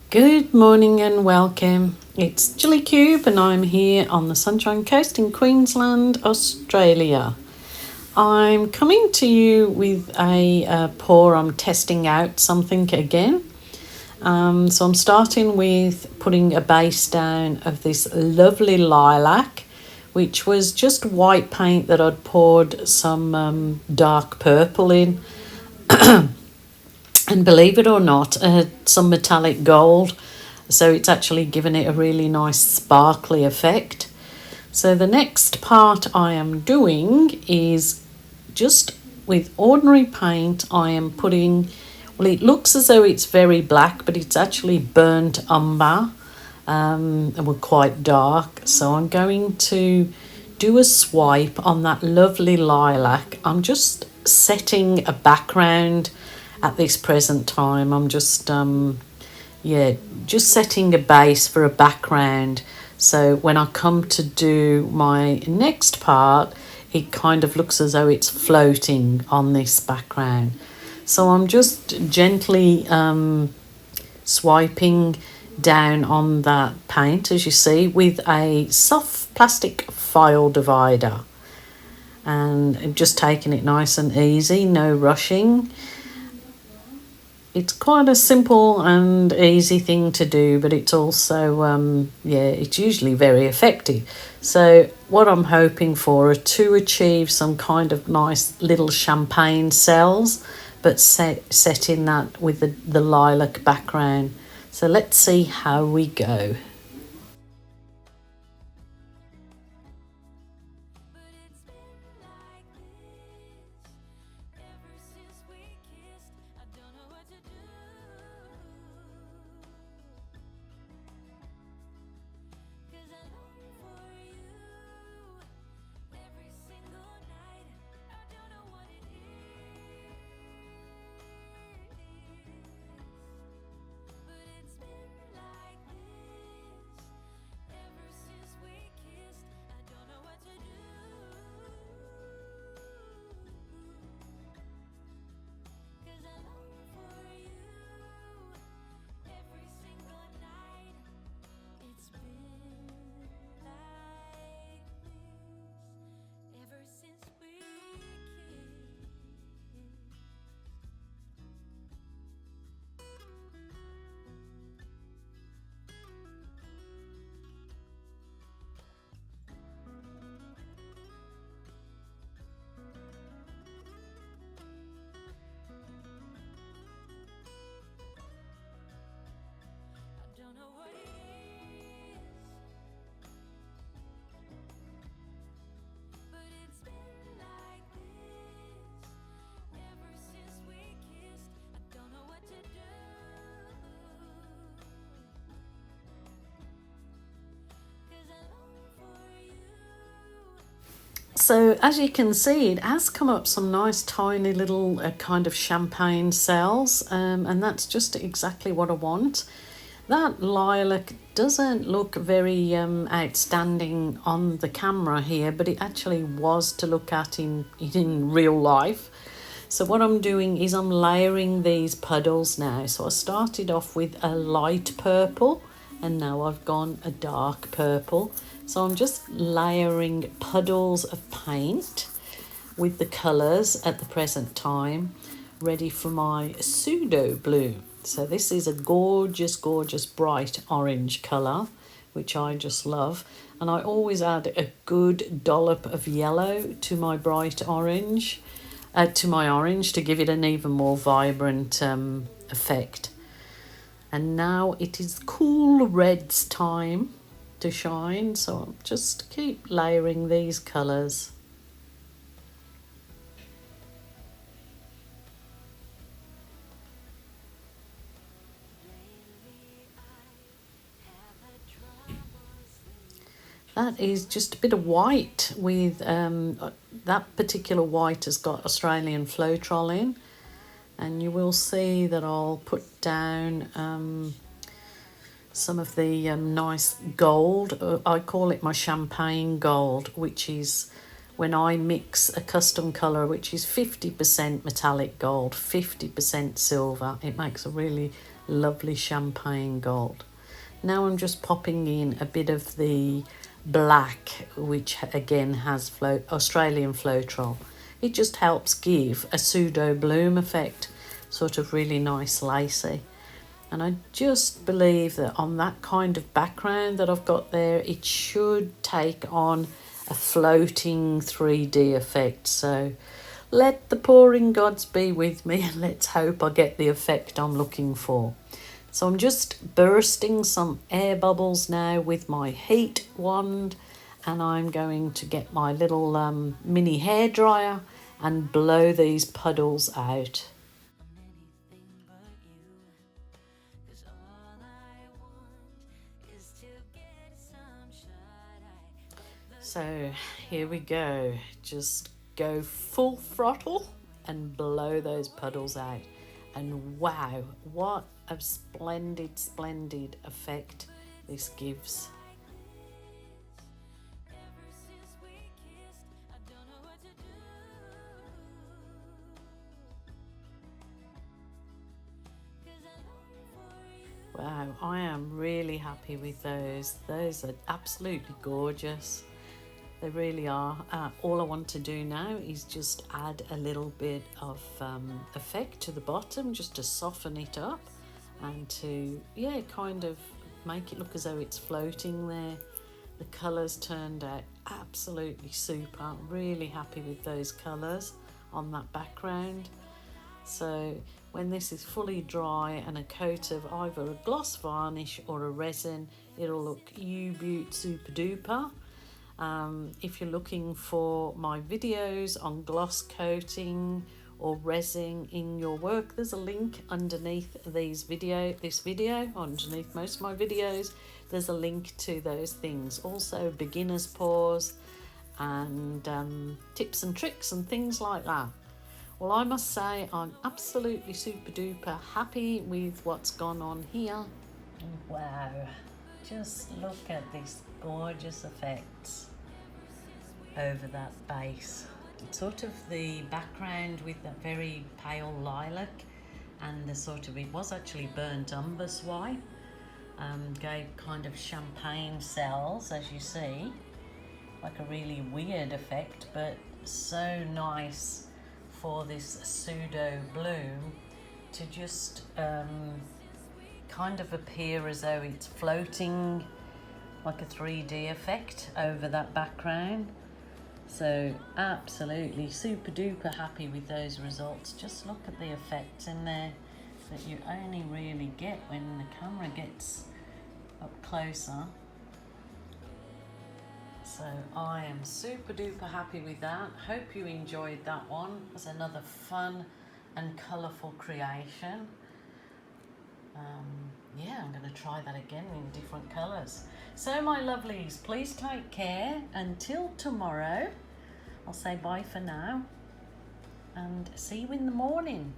Good morning and welcome. It's Chilli Cube and I'm here on the Sunshine Coast in Queensland, Australia. I'm coming to you with a pour. I'm testing out something again. So I'm starting with putting a base down of this lovely lilac, which was just white paint that I'd poured some dark purple in. And believe it or not, some metallic gold. So it's actually given it a really nice sparkly effect. So the next part I am doing is just with ordinary paint, I am putting, well, it looks as though it's very black, but it's actually burnt umber and we're quite dark. So I'm going to do a swipe on that lovely lilac. I'm just setting a background at this present time. I'm just just setting a base for a background, so when I come to do my next part it kind of looks as though it's floating on this background. So I'm just gently swiping down on that paint, as you see, with a soft plastic file divider, and just taking it nice and easy, no rushing. It's quite a simple and easy thing to do, but it's also, it's usually very effective. So what I'm hoping for are to achieve some kind of nice little champagne cells, but set in that with the lilac background. So let's see how we go. So as you can see, it has come up some nice tiny little kind of champagne cells, and that's just exactly what I want. That lilac doesn't look very outstanding on the camera here, but it actually was to look at in real life. So what I'm doing is I'm layering these puddles now. So I started off with a light purple and now I've gone a dark purple. So I'm just layering puddles of paint with the colours at the present time, ready for my pseudo blue. So this is a gorgeous, gorgeous bright orange colour, which I just love. And I always add a good dollop of yellow to my bright orange, to give it an even more vibrant effect. And now it is cool red's time to shine, so I'll just keep layering these colours. That is just a bit of white with that particular white has got Australian floaty in, and you will see that I'll put down some of the nice gold. I call it my champagne gold, which is when I mix a custom colour, which is 50% metallic gold, 50% silver. It makes a really lovely champagne gold. Now I'm just popping in a bit of the black, which again has Australian floatrol. It just helps give a pseudo bloom effect, sort of really nice lacy. And I just believe that on that kind of background that I've got there, it should take on a floating 3D effect. So let the pouring gods be with me, and let's hope I get the effect I'm looking for. So I'm just bursting some air bubbles now with my heat wand, and I'm going to get my little mini hairdryer and blow these puddles out. So here we go, just go full throttle and blow those puddles out. And wow, what a splendid, splendid effect this gives. Wow, I am really happy with those. Those are absolutely gorgeous. They really are. All I want to do now is just add a little bit of effect to the bottom, just to soften it up and to, yeah, kind of make it look as though it's floating there. The colours turned out absolutely super. I'm really happy with those colours on that background. So when this is fully dry and a coat of either a gloss varnish or a resin, it'll look beaut super duper. If you're looking for my videos on gloss coating or resin in your work, there's a link underneath this video, underneath most of my videos, there's a link to those things. Also beginner's pours and tips and tricks and things like that. Well, I must say I'm absolutely super duper happy with what's gone on here. Wow, just look at this gorgeous effects over that base. It's sort of the background with that very pale lilac and the sort of, it was actually burnt umber swipe, gave kind of champagne cells, as you see, like a really weird effect, but so nice for this pseudo bloom to just kind of appear as though it's floating like a 3D effect over that background. So absolutely super duper happy with those results. Just look at the effects in there that you only really get when the camera gets up closer. So I am super duper happy with that. Hope you enjoyed that one. It was another fun and colourful creation. Yeah, I'm going to try that again in different colours. So my lovelies, please take care. Until tomorrow, I'll say bye for now and see you in the morning.